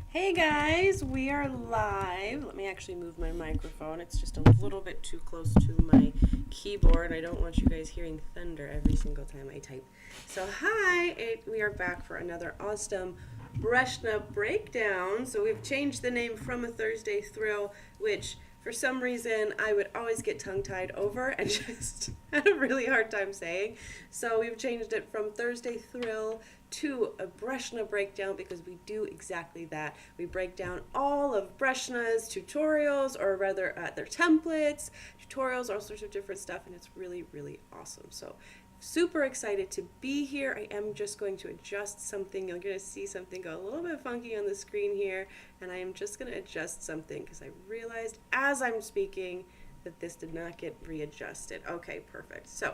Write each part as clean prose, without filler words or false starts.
Hey guys, we are live. Let me actually move my microphone. It's just a little bit too close to my keyboard. I don't want you guys hearing thunder every single time I type. So, hi, we are back for another awesome Breshna breakdown. So, we've changed the name from a Thursday Thrill, which for some reason I would always get tongue tied over and just had a really hard time saying. So, we've changed it from Thursday Thrill to a Breshna breakdown because we do exactly that. We break down all of Breshna's tutorials, or rather their templates, tutorials, all sorts of different stuff, and it's really, really awesome. So super excited to be here. I am just going to adjust something. You're going to see something go a little bit funky on the screen here, and I am just going to adjust something because I realized as I'm speaking that this did not get readjusted. Okay, perfect. So,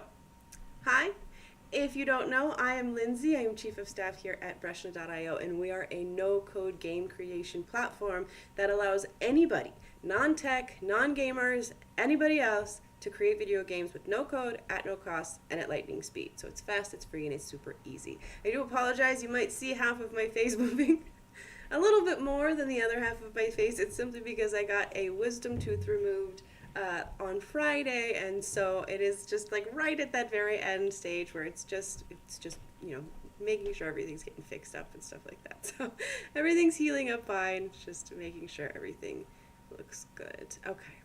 hi. If you don't know, I am Lindsay. I am Chief of Staff here at Breshna.io, and we are a no-code game creation platform that allows anybody, non-tech, non-gamers, anybody else, to create video games with no code, at no cost, and at lightning speed. So it's fast, it's free, and it's super easy. I do apologize. You might see half of my face moving a little bit more than the other half of my face. It's simply because I got a wisdom tooth removed on Friday, and so it is just like right at that very end stage where it's just making sure everything's getting fixed up and stuff like that. So everything's healing up fine, just making sure everything looks good. Okay,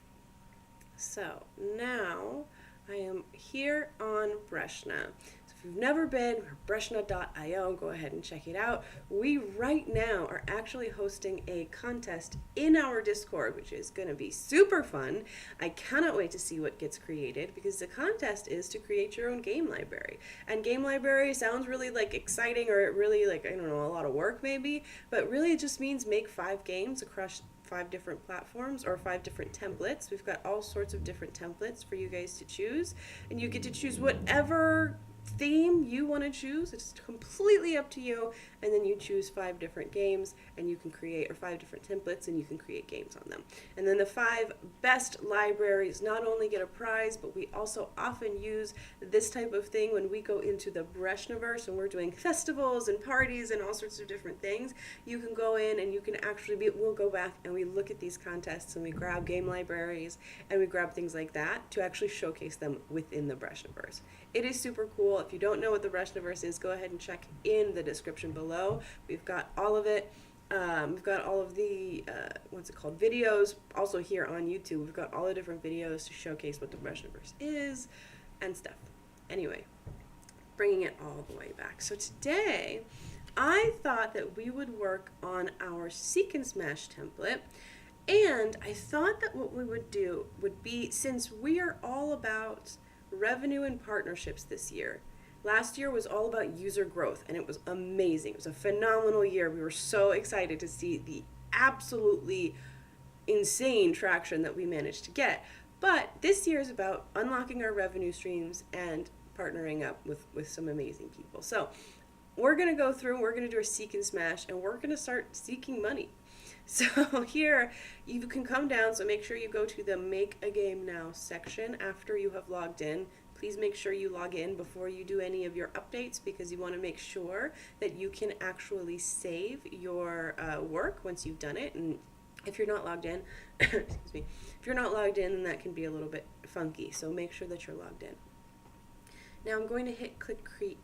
so now I am here on Breshna. So if you've never been, we're Breshna.io, go ahead and check it out. We right now are actually hosting a contest in our Discord, which is going to be super fun. I cannot wait to see what gets created because the contest is to create your own game library. And game library sounds really like exciting, or really like, I don't know, a lot of work maybe, but really it just means make 5 games across 5 different platforms or 5 different templates. We've got all sorts of different templates for you guys to choose, and you get to choose whatever theme you want to choose. It's completely up to you, and then you choose 5 different games and you can create, or 5 different templates, and you can create games on them. And then the 5 best libraries not only get a prize, but we also often use this type of thing when we go into the Breshnaverse and we're doing festivals and parties and all sorts of different things. You can go in and you can actually we'll go back and we look at these contests and we grab game libraries and we grab things like that to actually showcase them within the Breshnaverse. It is super cool. If you don't know what the Breshnaverse is, go ahead and check in the description below. We've got all of it. We've got all of the, videos. Also here on YouTube, we've got all the different videos to showcase what the Breshnaverse is and stuff. Anyway, bringing it all the way back. So today, I thought that we would work on our Seek and Smash template. And I thought that what we would do would be, since we are all about revenue and partnerships this year. Last year was all about user growth, and it was amazing. It was a phenomenal year. We were so excited to see the absolutely insane traction that we managed to get. But this year is about unlocking our revenue streams and partnering up with some amazing people. So we're going to go through, we're going to do a Seek and Smash, and we're going to start seeking money. So here, you can come down, so make sure you go to the Make a Game Now section after you have logged in. Please make sure you log in before you do any of your updates, because you want to make sure that you can actually save your work once you've done it. And if you're not logged in, excuse me, if you're not logged in, then that can be a little bit funky. So make sure that you're logged in. Now I'm going to hit click create.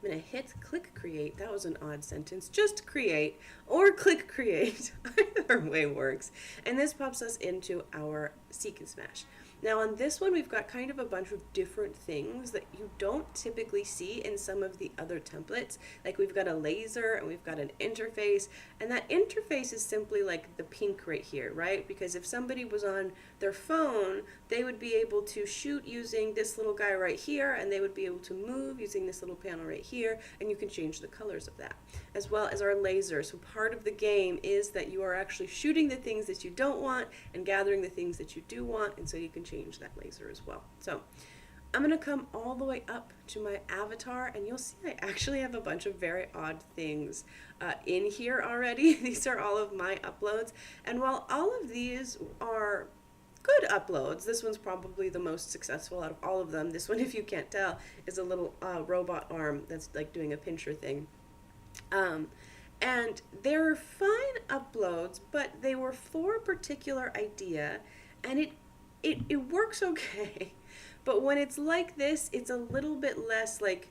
I'm going to hit click create. That was an odd sentence. Just create or click create. Either way works. And this pops us into our Seek and Smash. Now on this one, we've got kind of a bunch of different things that you don't typically see in some of the other templates. Like we've got a laser and we've got an interface, and that interface is simply like the pink right here, right? Because if somebody was on their phone, they would be able to shoot using this little guy right here, and they would be able to move using this little panel right here, and you can change the colors of that. As well as our laser. So part of the game is that you are actually shooting the things that you don't want and gathering the things that you do want, and so you can change that laser as well. So I'm going to come all the way up to my avatar, and you'll see I actually have a bunch of very odd things in here already. These are all of my uploads, and while all of these are good uploads, this one's probably the most successful out of all of them. This one, if you can't tell, is a little robot arm that's like doing a pincher thing. And they're fine uploads, but they were for a particular idea, and it works okay. But when it's like this, it's a little bit less like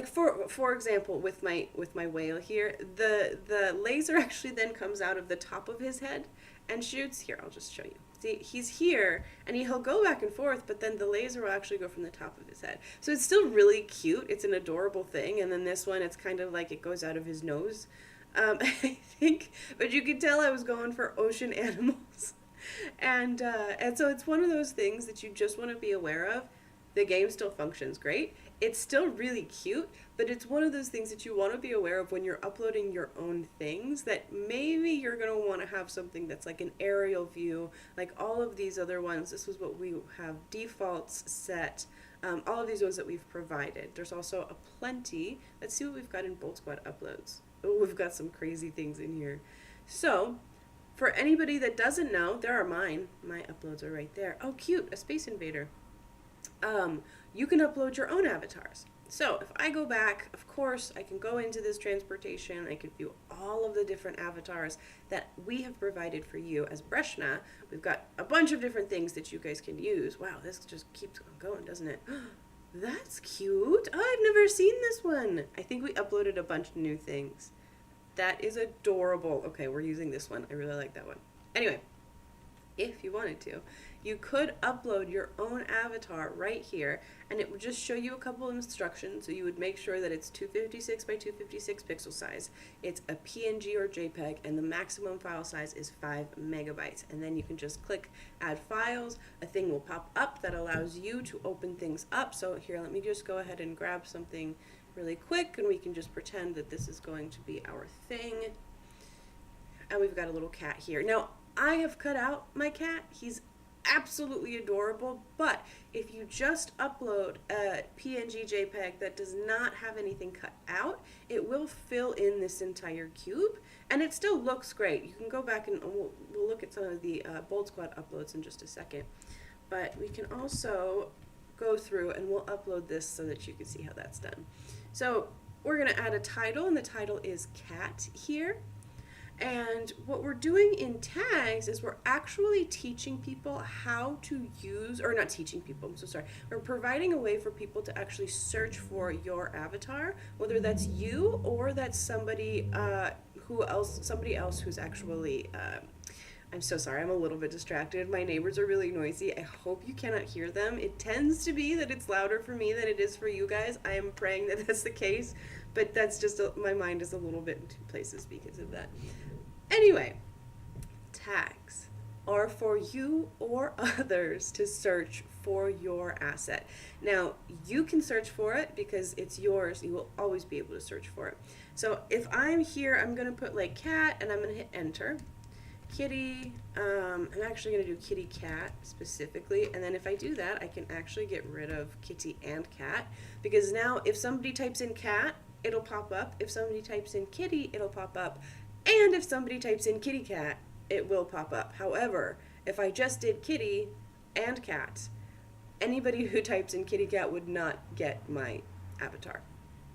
for example, with my whale here, the laser actually then comes out of the top of his head and shoots. Here, I'll just show you. See, he's here and he'll go back and forth, but then the laser will actually go from the top of his head. So it's still really cute. It's an adorable thing. And then this one, it's kind of like it goes out of his nose. I think, but you could tell I was going for ocean animals. And so it's one of those things that you just want to be aware of. The game still functions great. It's still really cute, but it's one of those things that you want to be aware of when you're uploading your own things, that maybe you're going to want to have something that's like an aerial view, like all of these other ones. This was what we have defaults set. All of these ones that we've provided. There's also a plenty. Let's see what we've got in Bolt Squad uploads. Oh, we've got some crazy things in here. So, for anybody that doesn't know, there are mine. My uploads are right there. Oh, cute, a Space Invader. You can upload your own avatars. So if I go back, of course, I can go into this transportation. I can view all of the different avatars that we have provided for you as Breshna. We've got a bunch of different things that you guys can use. Wow, this just keeps on going, doesn't it? That's cute. Oh, I've never seen this one. I think we uploaded a bunch of new things. That is adorable. Okay, we're using this one. I really like that one. Anyway, if you wanted to, you could upload your own avatar right here, and it would just show you a couple of instructions. So you would make sure that it's 256 by 256 pixel size. It's a PNG or JPEG, and the maximum file size is 5 megabytes. And then you can just click add files. A thing will pop up that allows you to open things up. So here, let me just go ahead and grab something really quick, and we can just pretend that this is going to be our thing. And we've got a little cat here. Now, I have cut out my cat. He's absolutely adorable, but if you just upload a PNG JPEG that does not have anything cut out, it will fill in this entire cube, and it still looks great. You can go back and we'll look at some of the Bolt Squad uploads in just a second, but we can also go through and we'll upload this so that you can see how that's done. So we're going to add a title, and the title is cat here. And what we're doing in tags is we're actually teaching people how to use, or not teaching people, I'm so sorry. We're providing a way for people to actually search for your avatar, whether that's you or that's somebody somebody else who's actually, I'm so sorry, I'm a little bit distracted. My neighbors are really noisy. I hope you cannot hear them. It tends to be that it's louder for me than it is for you guys. I am praying that that's the case, but that's just, my mind is a little bit in two places because of that. Anyway, tags are for you or others to search for your asset. Now, you can search for it because it's yours. You will always be able to search for it. So if I'm here, I'm going to put like cat, and I'm going to hit enter. Kitty, I'm actually going to do kitty cat specifically, and then if I do that, I can actually get rid of kitty and cat, because now if somebody types in cat, it'll pop up. If somebody types in kitty, it'll pop up. And if somebody types in kitty cat, it will pop up. However, if I just did kitty and cat, anybody who types in kitty cat would not get my avatar.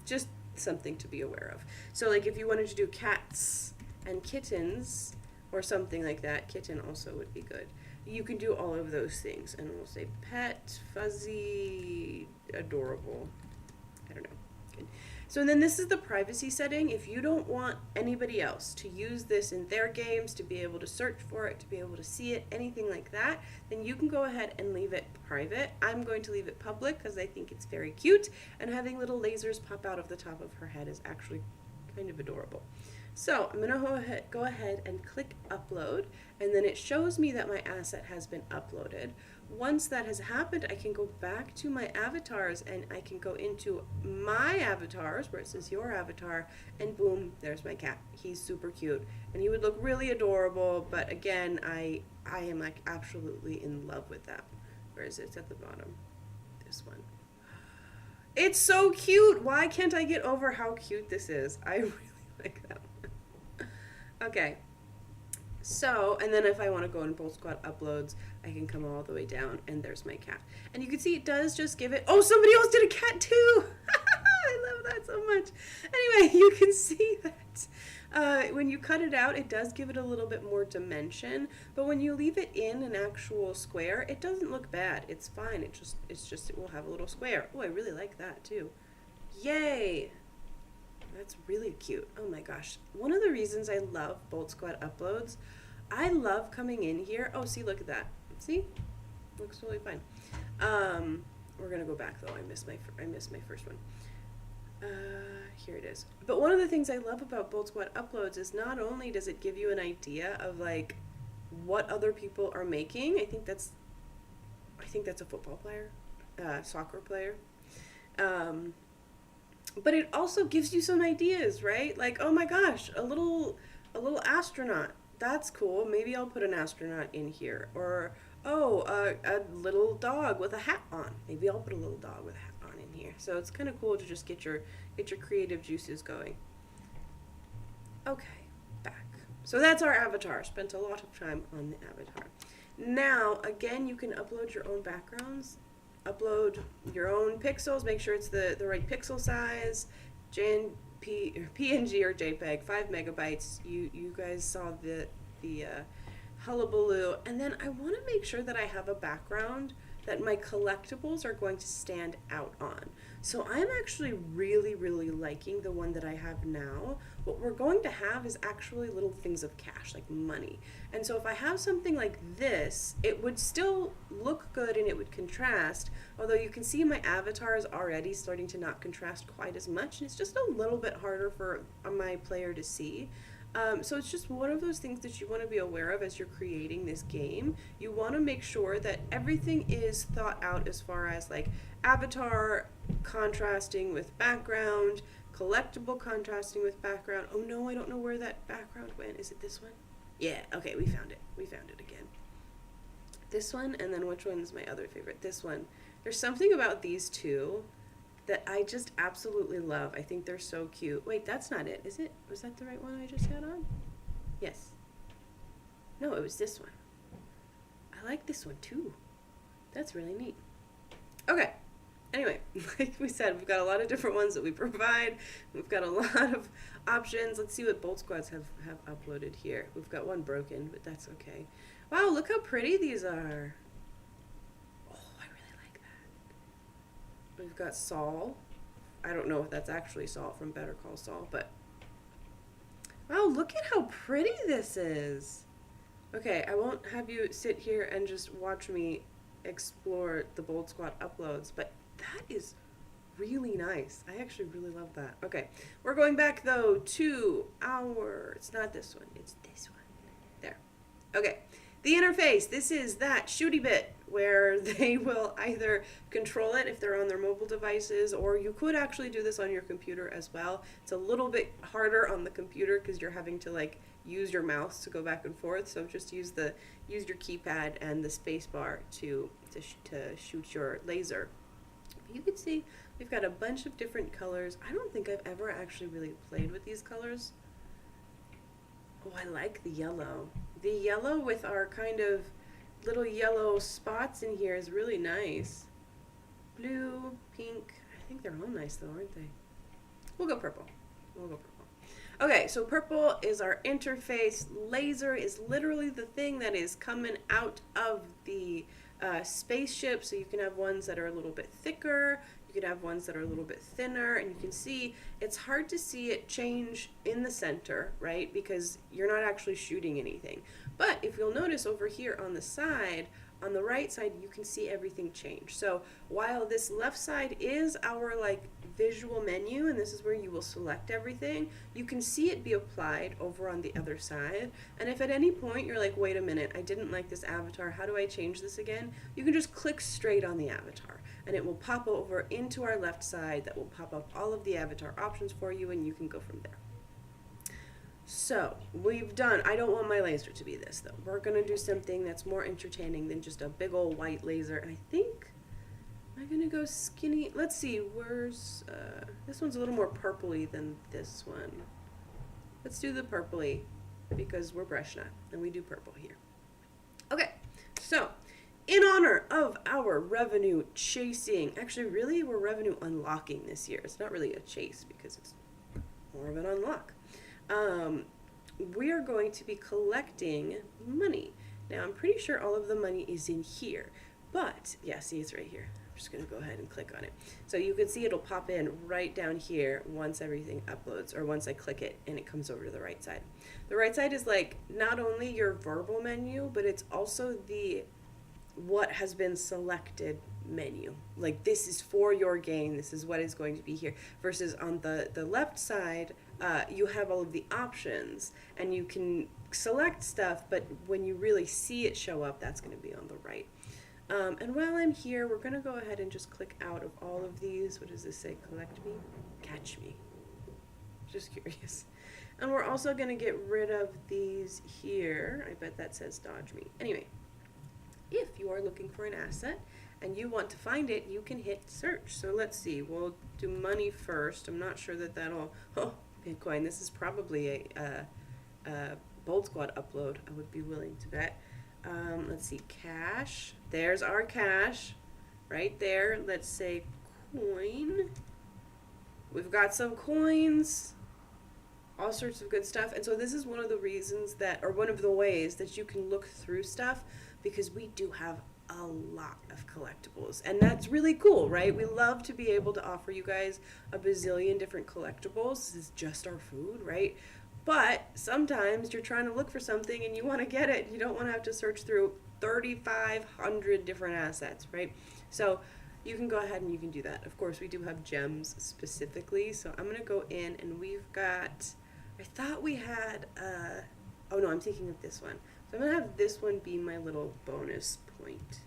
Just something to be aware of. So like if you wanted to do cats and kittens or something like that, kitten also would be good. You can do all of those things. And we'll say pet, fuzzy, adorable. I don't know. Good. So then this is the privacy setting. If you don't want anybody else to use this in their games, to be able to search for it, to be able to see it, anything like that, then you can go ahead and leave it private. I'm going to leave it public because I think it's very cute, and having little lasers pop out of the top of her head is actually kind of adorable. So I'm going to go ahead and click upload, and then it shows me that my asset has been uploaded. Once that has happened, I can go back to my avatars, and I can go into my avatars where it says your avatar, and boom, there's my cat. He's super cute, and he would look really adorable, but again, I am like absolutely in love with that. Where is it? It's at the bottom. This one. It's so cute. Why can't I get over how cute this is? I really like that one. Okay. So, and then if I want to go in Bolt Squad uploads, I can come all the way down, and there's my cat. And you can see it does just give it, oh, somebody else did a cat too! I love love that so much. Anyway, you can see that when you cut it out, it does give it a little bit more dimension. But when you leave it in an actual square, it doesn't look bad. It's fine. It will have a little square. Oh, I really like that too. Yay! That's really cute. Oh my gosh. One of the reasons I love Bolt Squad uploads, I love coming in here. Oh, see, look at that. See? Looks totally fine. We're gonna go back though. I missed my first one. Here it is. But one of the things I love about Bolt Squad uploads is not only does it give you an idea of like what other people are making. I think that's a football player, soccer player. But it also gives you some ideas, right? Like, oh my gosh, a little astronaut. That's cool. Maybe I'll put an astronaut in here. Or, oh, a little dog with a hat on. Maybe I'll put a little dog with a hat on in here. So it's kind of cool to just get your creative juices going. Okay, back. So that's our avatar. Spent a lot of time on the avatar. Now, again, you can upload your own backgrounds. Upload your own pixels. Make sure it's the right pixel size. PNG or JPEG, 5 megabytes. You guys saw the hullabaloo. And then I want to make sure that I have a background that my collectibles are going to stand out on. So I'm actually really, really liking the one that I have now. What we're going to have is actually little things of cash, like money. And so if I have something like this, it would still look good and it would contrast, although you can see my avatar is already starting to not contrast quite as much, and it's just a little bit harder for my player to see. So it's just one of those things that you want to be aware of as you're creating this game. You want to make sure that everything is thought out as far as like avatar contrasting with background, collectible contrasting with background. Oh no, I don't know where that background went. Is it this one? Yeah, okay, we found it. We found it again. This one, and then which one's my other favorite? This one. There's something about these two that I just absolutely love. I think they're so cute. Wait, that's not it, is it? Was that the right one I just had on? Yes. No, it was this one. I like this one too. That's really neat. Okay. Anyway, like we said, we've got a lot of different ones that we provide. We've got a lot of options. Let's see what Bolt Squads have uploaded here. We've got one broken, but that's okay. Wow, look how pretty these are. We've got Saul. I don't know if that's actually Saul from Better Call Saul, but wow, look at how pretty this is. Okay, I won't have you sit here and just watch me explore the Bolt Squad uploads, but that is really nice. I actually really love that. Okay, we're going back though to it's not this one, it's this one. There. Okay. The interface, this is that shooty bit where they will either control it if they're on their mobile devices, or you could actually do this on your computer as well. It's a little bit harder on the computer because you're having to like use your mouse to go back and forth. So just use your keypad and the space bar to shoot your laser. You can see we've got a bunch of different colors. I don't think I've ever actually really played with these colors. Oh, I like the yellow. The yellow with our kind of little yellow spots in here is really nice. Blue, pink. I think they're all nice though, aren't they? We'll go purple. Okay, so purple is our interface. Laser is literally the thing that is coming out of the spaceship. So you can have ones that are a little bit thicker. You could have ones that are a little bit thinner, and you can see it's hard to see it change in the center, right? Because you're not actually shooting anything. But if you'll notice over here on the side, on the right side, you can see everything change. So while this left side is our like visual menu, and this is where you will select everything, you can see it be applied over on the other side. And if at any point you're like, wait a minute, I didn't like this avatar, how do I change this again? You can just click straight on the avatar, and it will pop over into our left side. That will pop up all of the avatar options for you, and you can go from there. So we've done, I don't want my laser to be this though. We're gonna do something that's more entertaining than just a big old white laser. And I think I'm gonna go skinny. Let's see, where's, this one's a little more purpley than this one. Let's do the purpley because we're Breshna and we do purple here. Okay, so in honor of our revenue chasing, actually really we're revenue unlocking this year. It's not really a chase because it's more of an unlock. We are going to be collecting money. Now I'm pretty sure all of the money is in here, but yeah, see, it's right here. I'm just gonna go ahead and click on it. So you can see it'll pop in right down here once everything uploads, or once I click it and it comes over to the right side. The right side is like not only your verbal menu, but it's also the what has been selected menu. Like this is for your game, this is what is going to be here. Versus on the left side, you have all of the options and you can select stuff, but when you really see it show up, that's going to be on the right. And while I'm here, we're going to go ahead and just click out of all of these. What does this say? Collect me? Catch me. Just curious. And we're also going to get rid of these here. I bet that says dodge me. Anyway, if you are looking for an asset and you want to find it, you can hit search. So let's see. We'll do money first. I'm not sure that that'll... Oh, Bitcoin. This is probably a Bold Squad upload. I would be willing to bet. Let's see, cash. There's our cash right there. Let's say coin. We've got some coins, all sorts of good stuff. And so this is one of the reasons that, or one of the ways that you can look through stuff, because we do have a lot of collectibles. And that's really cool, right? We love to be able to offer you guys a bazillion different collectibles. This is just our food, right? But sometimes you're trying to look for something and you want to get it. You don't want to have to search through 3,500 different assets, right? So you can go ahead and you can do that. Of course, we do have gems specifically. So I'm going to go in and we've got, I thought we had, oh no, I'm thinking of this one. So I'm going to have this one be my little bonus point.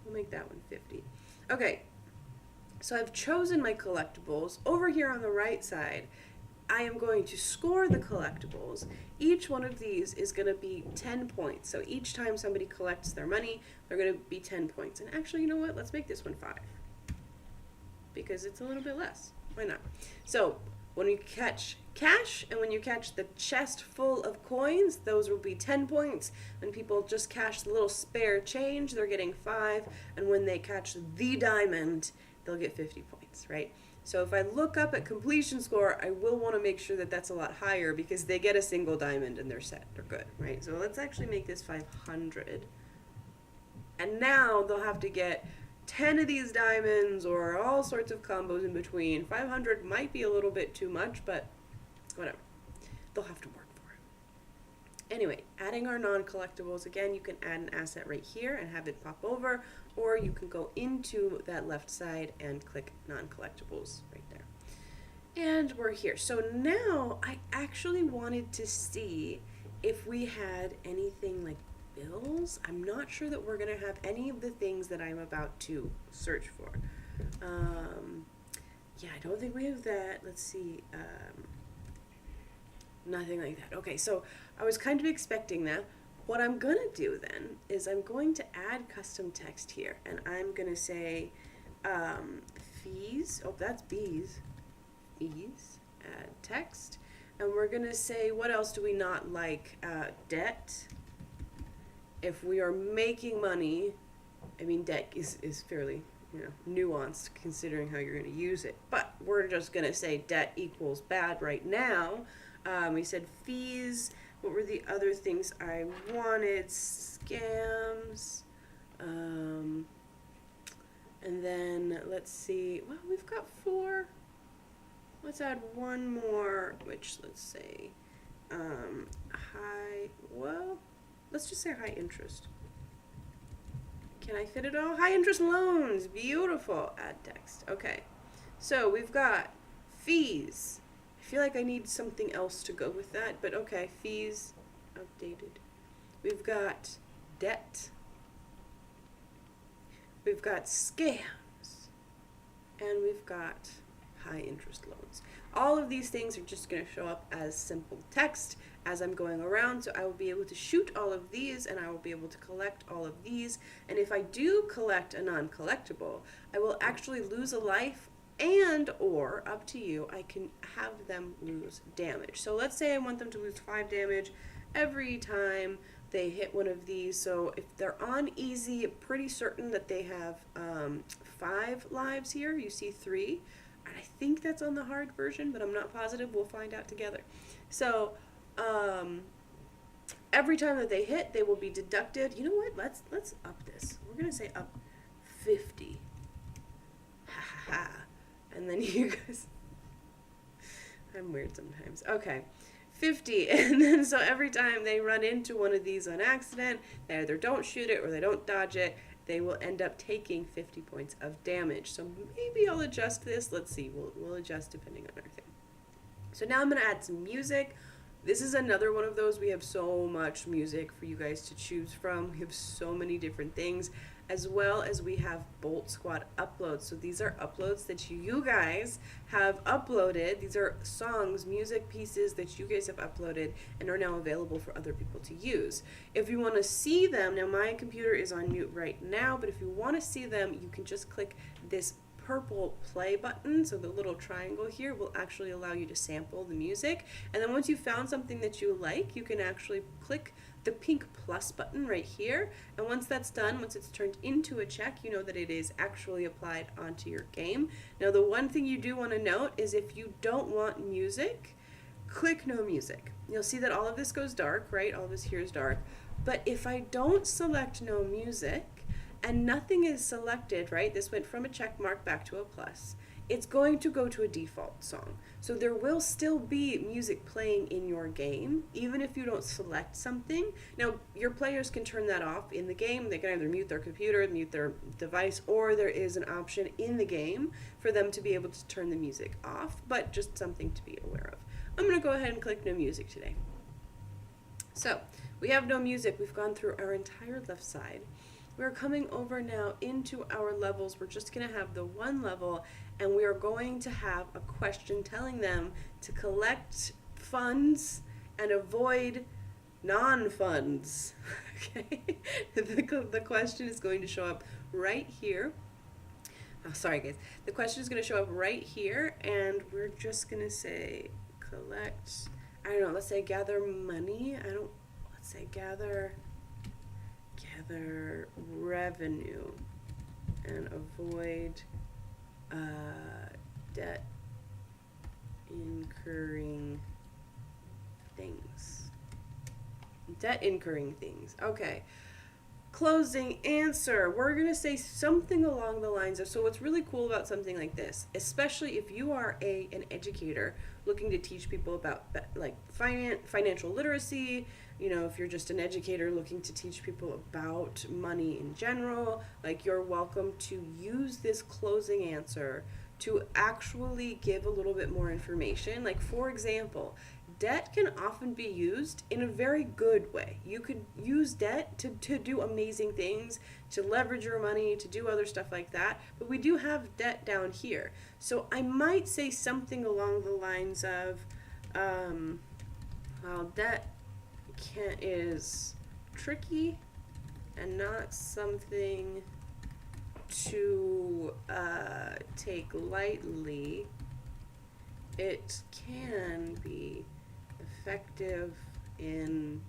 We'll make that one 50. Okay, so I've chosen my collectibles. Over here on the right side, I am going to score the collectibles. Each one of these is going to be 10 points. So each time somebody collects their money, they're going to be 10 points. And actually, you know what? Let's make this one 5. Because it's a little bit less. Why not? So when you catch cash and when you catch the chest full of coins, those will be 10 points. When people just cash the little spare change, they're getting 5. And when they catch the diamond, they'll get 50 points, right? So if I look up at completion score, I will want to make sure that that's a lot higher because they get a single diamond and they're set. They're good, right? So let's actually make this 500. And now they'll have to get 10 of these diamonds or all sorts of combos in between. 500 might be a little bit too much, but whatever. They'll have to work for it. Anyway, adding our non-collectibles, again, you can add an asset right here and have it pop over, or you can go into that left side and click non-collectibles right there. And we're here. So now I actually wanted to see if we had anything like bills. I'm not sure that we're going to have any of the things that I'm about to search for. Yeah, I don't think we have that. Let's see. Nothing like that. Okay, so I was kind of expecting that. What I'm going to do then is I'm going to add custom text here, and I'm going to say fees. Oh, that's bees. Fees. Add text. And we're going to say, what else do we not like? Debt. If we are making money, I mean, debt is fairly, nuanced considering how you're going to use it. But we're just going to say debt equals bad right now. We said fees. What were the other things I wanted? Scams. And then let's see. Well, we've got 4. Let's add one more, which let's say let's just say high interest. Can I fit it all? High interest loans. Beautiful. Add text. Okay. So we've got fees. I feel like I need something else to go with that, but okay, fees, updated. We've got debt. We've got scams. And we've got high interest loans. All of these things are just going to show up as simple text as I'm going around, so I will be able to shoot all of these and I will be able to collect all of these. And if I do collect a non-collectible, I will actually lose a life, and or up to you, I can have them lose damage. So let's say I want them to lose 5 damage every time they hit one of these. So if they're on easy, pretty certain that they have 5 lives here. You see 3. And I think that's on the hard version, but I'm not positive. We'll find out together. So every time that they hit, they will be deducted. You know what? Let's up this. We're gonna say up 50. Ha ha ha. And then you guys, I'm weird sometimes. Okay. 50, and then so every time they run into one of these on accident, they either don't shoot it or they don't dodge it, they will end up taking 50 points of damage. So maybe I'll adjust this. Let's see. We'll adjust depending on our thing. So now I'm going to add some music. This is another one of those. We have so much music for you guys to choose from. We have so many different things, as well as we have Bolt Squad uploads. So these are uploads that you guys have uploaded. These are songs, music pieces that you guys have uploaded and are now available for other people to use. If you want to see them, now my computer is on mute right now, but if you want to see them, you can just click this purple play button. So the little triangle here will actually allow you to sample the music. And then once you've found something that you like, you can actually click the pink plus button right here. And once that's done, once it's turned into a check, you know that it is actually applied onto your game. Now the one thing you do want to note is if you don't want music, click no music. You'll see that all of this goes dark, right? All of this here is dark. But if I don't select no music, and nothing is selected, right? This went from a check mark back to a plus. It's going to go to a default song. So there will still be music playing in your game, even if you don't select something. Now, your players can turn that off in the game. They can either mute their computer, mute their device, or there is an option in the game for them to be able to turn the music off, but just something to be aware of. I'm gonna go ahead and click no music today. So, we have no music. We've gone through our entire left side. We're coming over now into our levels. We're just going to have the one level, and we are going to have a question telling them to collect funds and avoid non-funds. Okay? The question is going to show up right here. Oh, sorry guys. The question is going to show up right here, and we're just going to say collect, I don't know, let's say gather money. Let's say gather revenue and avoid debt incurring things. Debt incurring things. Okay. Closing answer. We're going to say something along the lines of, so what's really cool about something like this, especially if you are an educator looking to teach people about like financial literacy, you know, if you're just an educator looking to teach people about money in general, like you're welcome to use this closing answer to actually give a little bit more information. Like for example, debt can often be used in a very good way. You could use debt to do amazing things, to leverage your money, to do other stuff like that, but we do have debt down here. So I might say something along the lines of, well, debt is tricky and not something to take lightly. It can be effective in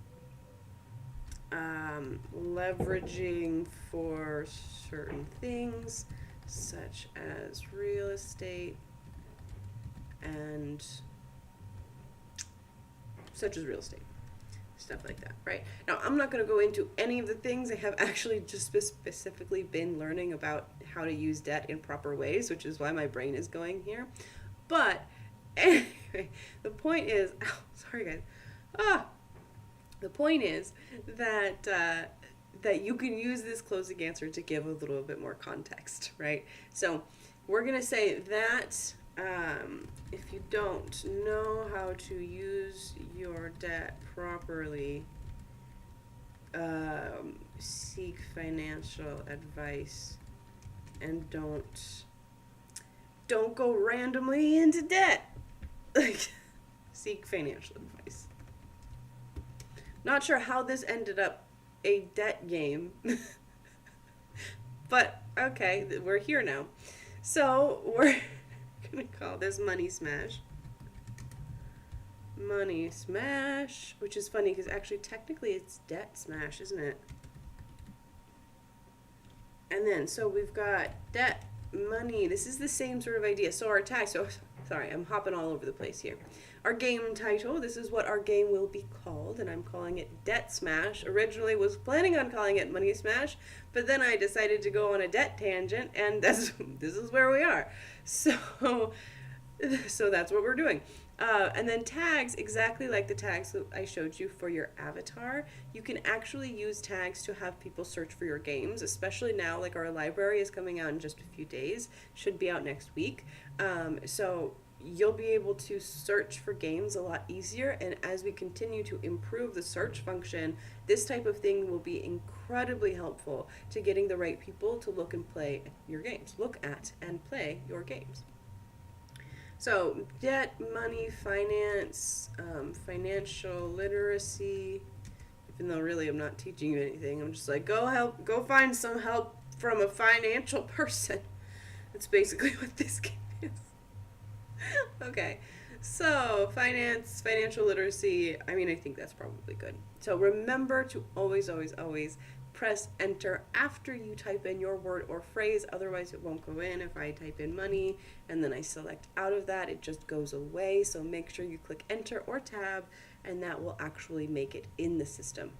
leveraging for certain things such as real estate and stuff like that, right? Now, I'm not going to go into any of the things. I have actually just specifically been learning about how to use debt in proper ways, which is why my brain is going here. But anyway, the point is, oh, sorry guys. The point is that that you can use this closing answer to give a little bit more context, right? So we're going to say that if you don't know how to use your debt properly, seek financial advice and don't go randomly into debt. Like, seek financial advice. Not sure how this ended up a debt game, but okay, we're here now. So we're gonna call this Money Smash. Money Smash, which is funny because actually technically it's Debt Smash, isn't it? And then, so we've got debt, money. This is the same sort of idea. So our tag, so sorry, I'm hopping all over the place here. Our game title, this is what our game will be called, and I'm calling it Debt Smash. Originally was planning on calling it Money Smash, but then I decided to go on a debt tangent, and this is where we are. So that's what we're doing. And then tags, exactly like the tags that I showed you for your avatar, you can actually use tags to have people search for your games, especially now, like our library is coming out in just a few days, should be out next week. So you'll be able to search for games a lot easier, and as we continue to improve the search function, this type of thing will be incredibly helpful to getting the right people to look and play your games, look at and play your games. So, debt, money, finance, financial literacy, even though really I'm not teaching you anything, I'm just like, go find some help from a financial person. That's basically what this game is. Okay, so finance, financial literacy, I mean, I think that's probably good. So remember to always, always, always press enter after you type in your word or phrase, otherwise it won't go in. If I type in money and then I select out of that, it just goes away. So make sure you click enter or tab, and that will actually make it in the system.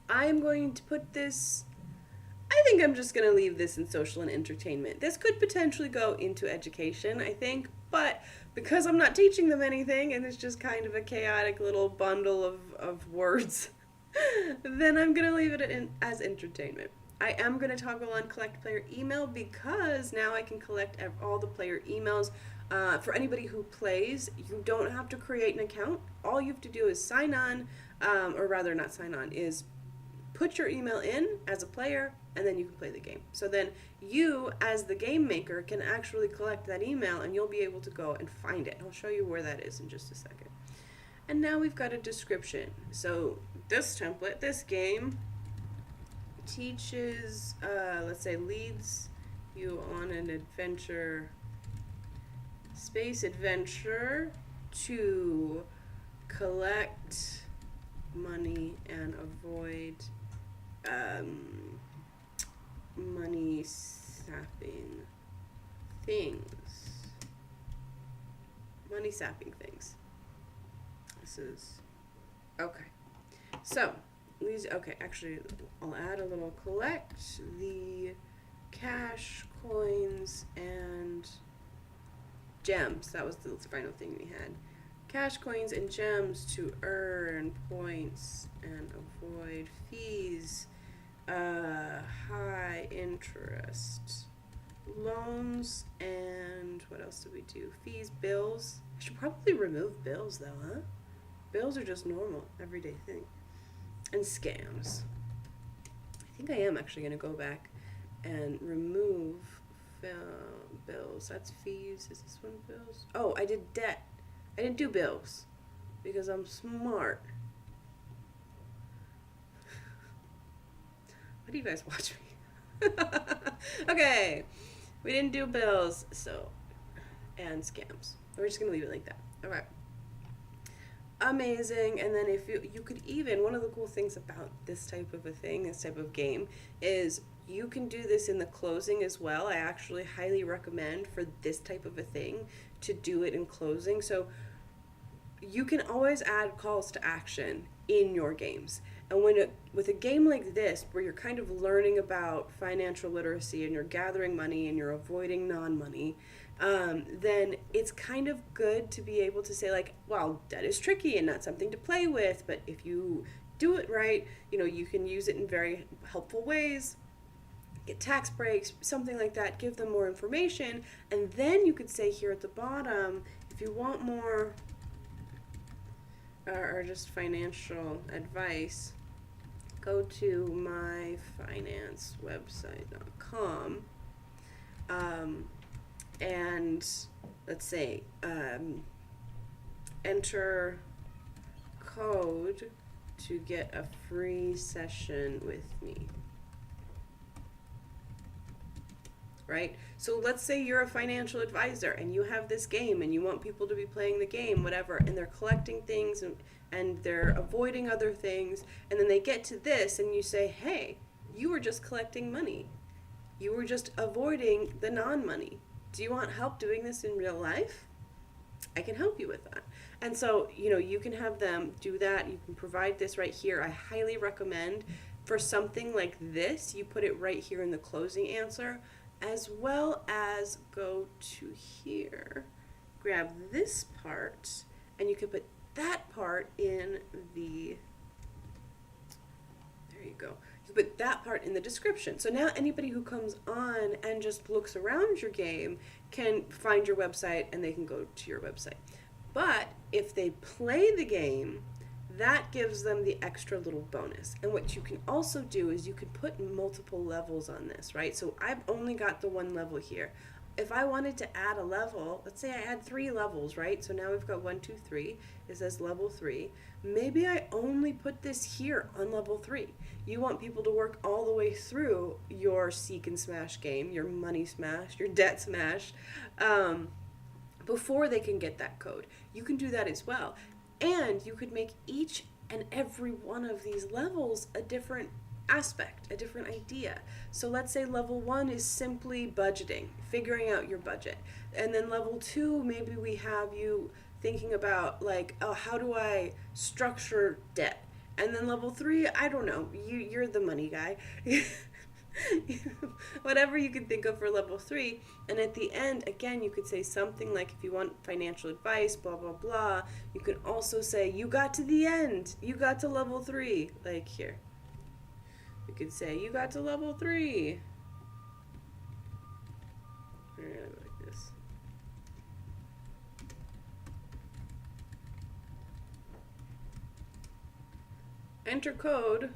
I'm going to put this, I think I'm just going to leave this in social and entertainment. This could potentially go into education, I think, but because I'm not teaching them anything and it's just kind of a chaotic little bundle of words, then I'm going to leave it in as entertainment. I am going to toggle on collect player email because now I can collect all the player emails. For anybody who plays, you don't have to create an account. All you have to do is sign on, or rather not sign on, is put your email in as a player, and then you can play the game. So then you, as the game maker, can actually collect that email, and you'll be able to go and find it. I'll show you where that is in just a second. And now we've got a description. So this template, this game, teaches, let's say, leads you on an adventure, space adventure, to collect money and avoid money sapping things. Money sapping things. This is okay. So these, okay, actually I'll add a little collect the cash, coins, and gems. That was the final thing we had. Cash, coins, and gems to earn points and avoid fees, high interest, loans, and what else did we do? Fees, bills. I should probably remove bills though, huh? Bills are just normal, everyday thing. And scams. I think I am actually going to go back and remove bills. That's fees. Is this one bills? Oh, I did debt. I didn't do bills because I'm smart. Why do you guys watch me? Okay, we didn't do bills, so, and scams. We're just gonna leave it like that. All right. Amazing. And then if you could even, one of the cool things about this type of a thing, this type of game, is you can do this in the closing as well. I actually highly recommend for this type of a thing to do it in closing. So you can always add calls to action in your games. And with a game like this, where you're kind of learning about financial literacy and you're gathering money and you're avoiding non-money, then it's kind of good to be able to say, like, well, debt is tricky and not something to play with, but if you do it right, you can use it in very helpful ways, get tax breaks, something like that, give them more information, and then you could say here at the bottom, if you want more or just financial advice, go to myfinancewebsite.com, and let's say enter code to get a free session with me. right? So let's say you're a financial advisor and you have this game and you want people to be playing the game, whatever, and they're collecting things and they're avoiding other things, and then they get to this and you say, hey, you were just collecting money. You were just avoiding the non-money. Do you want help doing this in real life? I can help you with that. And so, you can have them do that. You can provide this right here. I highly recommend for something like this, you put it right here in the closing answer, as well as go to here, grab this part, and you can put that part in the, there you go. You put that part in the description. So now anybody who comes on and just looks around your game can find your website and they can go to your website. But if they play the game, that gives them the extra little bonus. And what you can also do is you can put multiple levels on this, right? So I've only got the one level here. If I wanted to add a level, let's say I add 3 levels, right? So now we've got 1, 2, 3. It says level 3. Maybe I only put this here on level 3. You want people to work all the way through your seek and smash game, your money smash, your debt smash, before they can get that code. You can do that as well. And you could make each and every one of these levels a different aspect, a different idea. So let's say level 1 is simply budgeting, figuring out your budget. And then level 2, maybe we have you thinking about like, oh, how do I structure debt? And then level 3, I don't know, you're the money guy. Whatever you could think of for level 3. And at the end, again, you could say something like, if you want financial advice, blah, blah, blah. You could also say, you got to the end. You got to level 3. Like here. You could say, you got to level 3. We're going to go like this. Enter code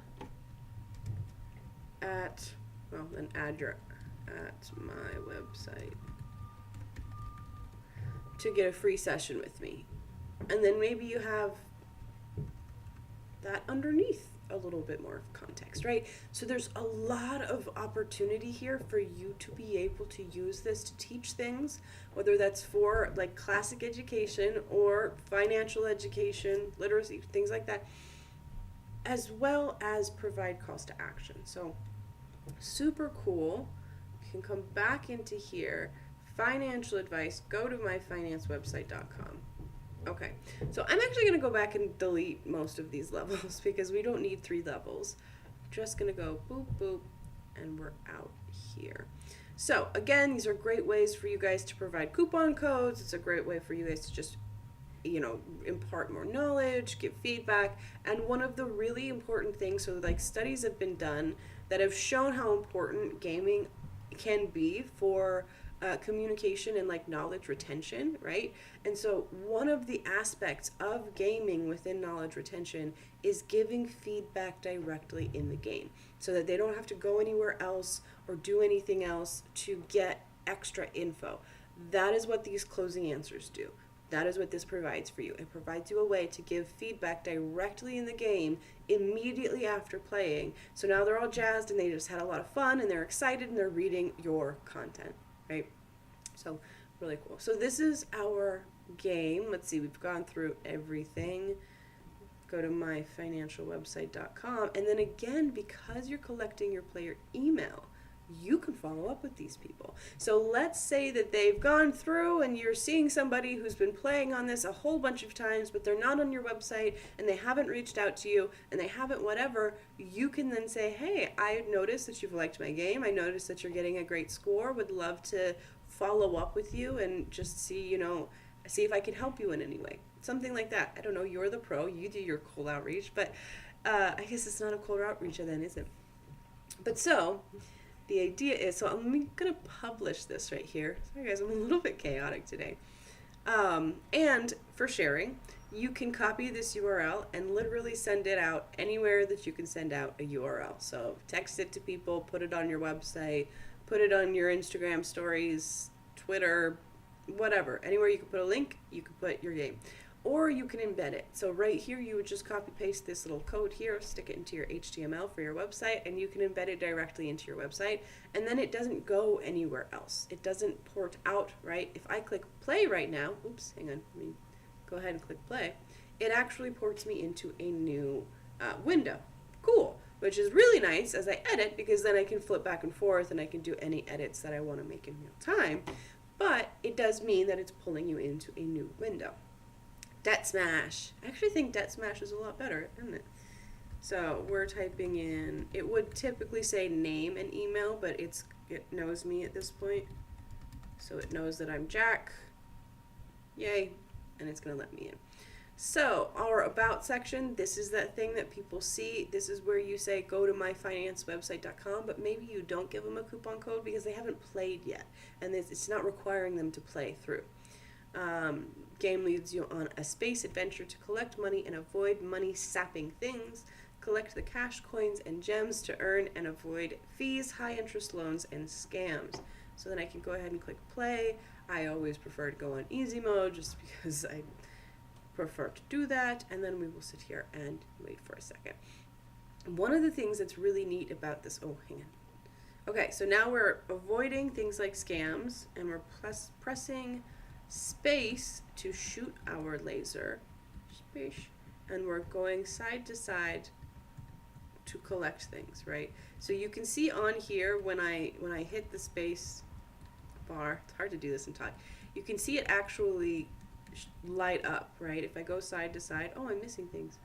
at, well, then add your at my website to get a free session with me. And then maybe you have that underneath a little bit more context, right? So there's a lot of opportunity here for you to be able to use this to teach things, whether that's for like classic education or financial education, literacy, things like that, as well as provide calls to action. So super cool. You can come back into here, financial advice, go to myfinancewebsite.com. Okay, so I'm actually going to go back and delete most of these levels because we don't need 3 levels. Just going to go boop, boop, and we're out here. So again, these are great ways for you guys to provide coupon codes. It's a great way for you guys to just, impart more knowledge, give feedback. And one of the really important things, so like studies have been done that have shown how important gaming can be for communication and like knowledge retention, right? And so one of the aspects of gaming within knowledge retention is giving feedback directly in the game so that they don't have to go anywhere else or do anything else to get extra info. That is what these closing answers do. That is what this provides for you. It provides you a way to give feedback directly in the game immediately after playing. So now they're all jazzed and they just had a lot of fun and they're excited and they're reading your content, right? So really cool. So this is our game. Let's see, we've gone through everything. Go to myfinancialwebsite.com. And then again, because you're collecting your player email, you can follow up with these people. So let's say that they've gone through and you're seeing somebody who's been playing on this a whole bunch of times, but they're not on your website and they haven't reached out to you and they haven't whatever. You can then say, hey, I noticed that you've liked my game. I noticed that you're getting a great score. Would love to follow up with you and just see, see if I can help you in any way. Something like that. I don't know. You're the pro. You do your cold outreach, but I guess it's not a cold outreach then, is it? But so the idea is, so I'm going to publish this right here. Sorry guys, I'm a little bit chaotic today. And for sharing, you can copy this URL and literally send it out anywhere that you can send out a URL. So text it to people, put it on your website, put it on your Instagram stories, Twitter, whatever. Anywhere you can put a link, you can put your game. or you can embed it. So right here, you would just copy paste this little code here, stick it into your HTML for your website, and you can embed it directly into your website, and then it doesn't go anywhere else. It doesn't port out, right? If I click play right now, oops, hang on, let me go ahead and click play, it actually ports me into a new window. Cool, which is really nice as I edit, because then I can flip back and forth and I can do any edits that I want to make in real time. But it does mean that it's pulling you into a new window. Debt Smash. I actually think Debt Smash is a lot better, isn't it? So we're typing in, it would typically say name and email, but it knows me at this point. So it knows that I'm Jack. Yay. And it's going to let me in. So our about section, this is that thing that people see. This is where you say go to myfinancewebsite.com, but maybe you don't give them a coupon code because they haven't played yet, and it's not requiring them to play through. Game leads you on a space adventure to collect money and avoid money sapping things. Collect the cash, coins, and gems to earn and avoid fees, high interest loans, and scams. So then I can go ahead and click play. I always prefer to go on easy mode just because I prefer to do that, and then we will sit here and wait for a second. One of the things that's really neat about this, oh, hang on. Okay, so now we're avoiding things like scams, and we're pressing space to shoot our laser, space, and we're going side to side to collect things, right? So you can see on here when I hit the space bar, it's hard to do this and talk, you can see it actually light up, right? If I go side to side, oh, I'm missing things.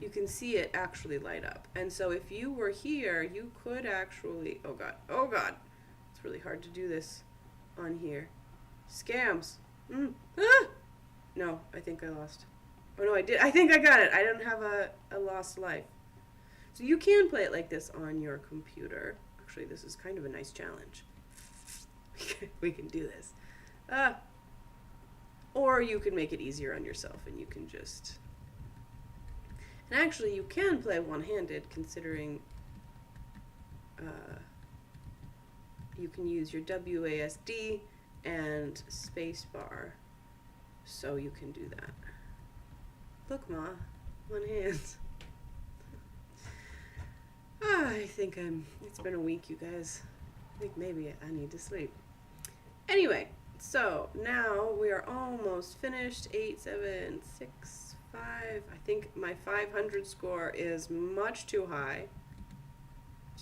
You can see it actually light up. And so if you were here, you could actually, oh God, it's really hard to do this on here. Scams. No, I think I lost. Oh no, I did. I think I got it. I don't have a lost life. So you can play it like this on your computer. Actually, this is kind of a nice challenge. We can do this. Or you can make it easier on yourself and you can just... And actually, you can play one-handed, considering you can use your WASD and spacebar, so you can do that. Look, Ma, one hand. I think it's been a week, you guys. I think maybe I need to sleep. Anyway, so now we are almost finished. 8, 7, 6, 5. I think my 500 score is much too high.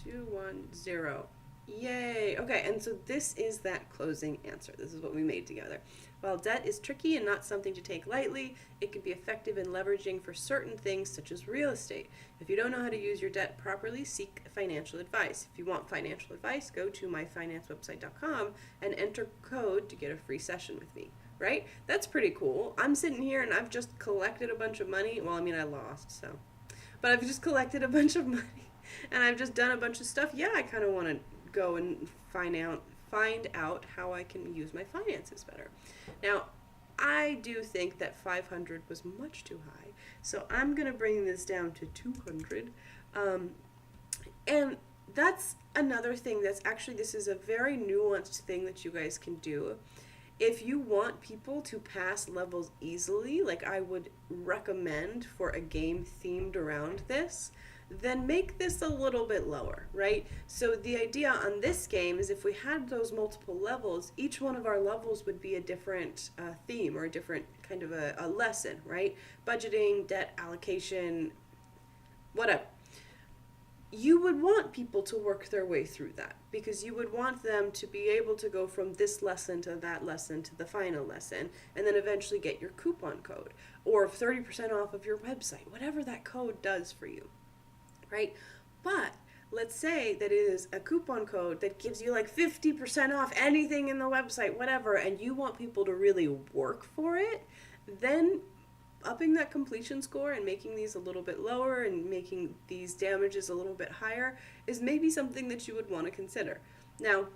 2, 1, 0. Yay! Okay, and so this is that closing answer. This is what we made together. While debt is tricky and not something to take lightly, it can be effective in leveraging for certain things such as real estate. If you don't know how to use your debt properly, seek financial advice. If you want financial advice, go to myfinancewebsite.com and enter code to get a free session with me. Right? That's pretty cool. I'm sitting here and I've just collected a bunch of money. Well, I mean, I lost, so. But I've just collected a bunch of money and I've just done a bunch of stuff. Yeah, I kind of want to go and find out how I can use my finances better. Now, I do think that 500 was much too high, so I'm going to bring this down to 200. And that's another thing that's actually, this is a very nuanced thing that you guys can do. If you want people to pass levels easily, like I would recommend for a game themed around this, then make this a little bit lower, right? So the idea on this game is if we had those multiple levels, each one of our levels would be a different theme or a different kind of a lesson, right? Budgeting, debt allocation, whatever. You would want people to work their way through that because you would want them to be able to go from this lesson to that lesson to the final lesson and then eventually get your coupon code or 30% off of your website, whatever that code does for you. Right? But let's say that it is a coupon code that gives you like 50% off anything in the website, whatever, and you want people to really work for it, then upping that completion score and making these a little bit lower and making these damages a little bit higher is maybe something that you would want to consider. Now,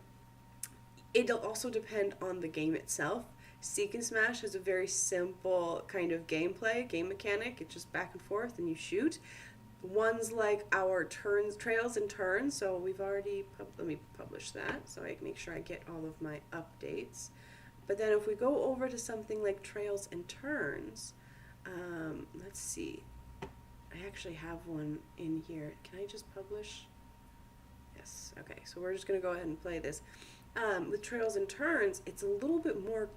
it'll also depend on the game itself. Seek and Smash has a very simple kind of game mechanic. It's just back and forth and you shoot. Ones like our trails and turns, so we've already, let me publish that so I can make sure I get all of my updates. But then if we go over to something like trails and turns, let's see. I actually have one in here. Can I just publish? Yes. Okay, so we're just going to go ahead and play this. With trails and turns, it's a little bit more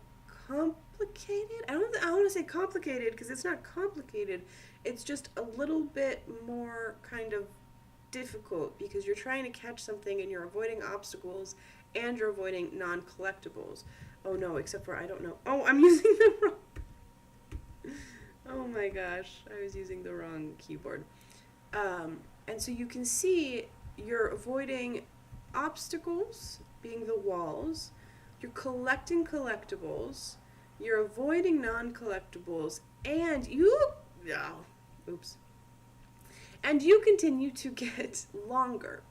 complicated. I don't want to say complicated because it's not complicated. It's just a little bit more kind of difficult because you're trying to catch something and you're avoiding obstacles and you're avoiding non-collectibles. Oh no, except for I don't know. Oh, I'm using the wrong. Oh my gosh, I was using the wrong keyboard. And so you can see you're avoiding obstacles, being the walls, you're collecting collectibles, you're avoiding non-collectibles, and and you continue to get longer.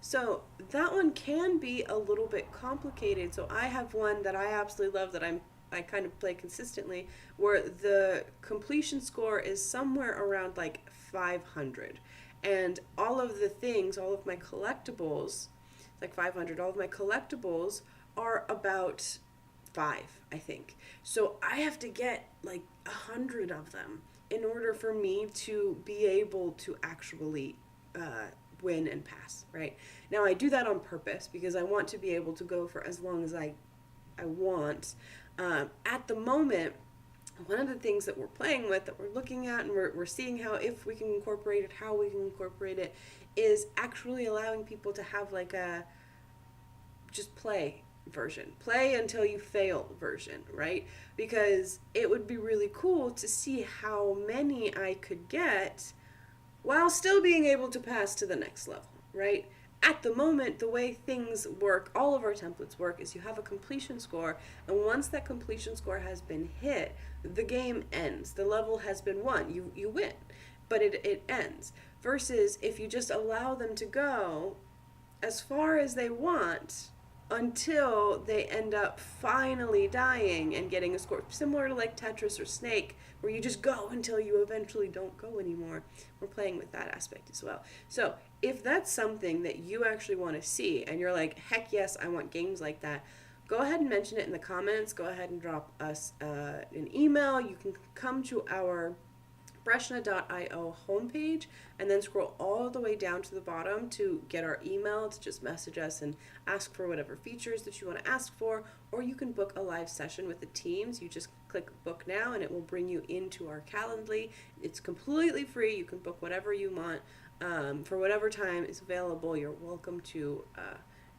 So that one can be a little bit complicated. So I have one that I absolutely love that I kind of play consistently, where the completion score is somewhere around like 500. And all of the things, all of my collectibles, like 500, all of my collectibles are about 5, I think. So I have to get like 100 of them in order for me to be able to actually win and pass, right? Now I do that on purpose because I want to be able to go for as long as I want. At the moment, one of the things that we're playing with, that we're looking at, and we're seeing how, if we can incorporate it, how we can incorporate it, is actually allowing people to have like a just play version. Play until you fail version, right? Because it would be really cool to see how many I could get while still being able to pass to the next level, right? At the moment, the way things work, all of our templates work, is you have a completion score, and once that completion score has been hit, the game ends. The level has been won. You win, but it ends. Versus if you just allow them to go as far as they want until they end up finally dying and getting a score, similar to like Tetris or Snake, where you just go until you eventually don't go anymore. We're playing with that aspect as well. So if that's something that you actually want to see and you're like, heck yes, I want games like that, go ahead and mention it in the comments. Go ahead and drop us an email. You can come to our Breshna.io homepage and then scroll all the way down to the bottom to get our email, to just message us and ask for whatever features that you want to ask for, or you can book a live session with the teams. You just click book now and it will bring you into our Calendly. It's completely free. You can book whatever you want for whatever time is available. You're welcome to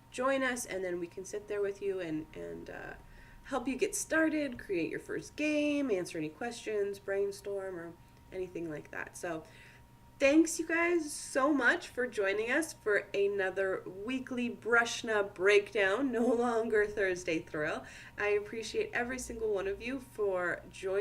join us, and then we can sit there with you and help you get started, create your first game, answer any questions, brainstorm, or anything like that. So thanks you guys so much for joining us for another weekly Breshna breakdown, no longer Thursday Thrill. I appreciate every single one of you for joining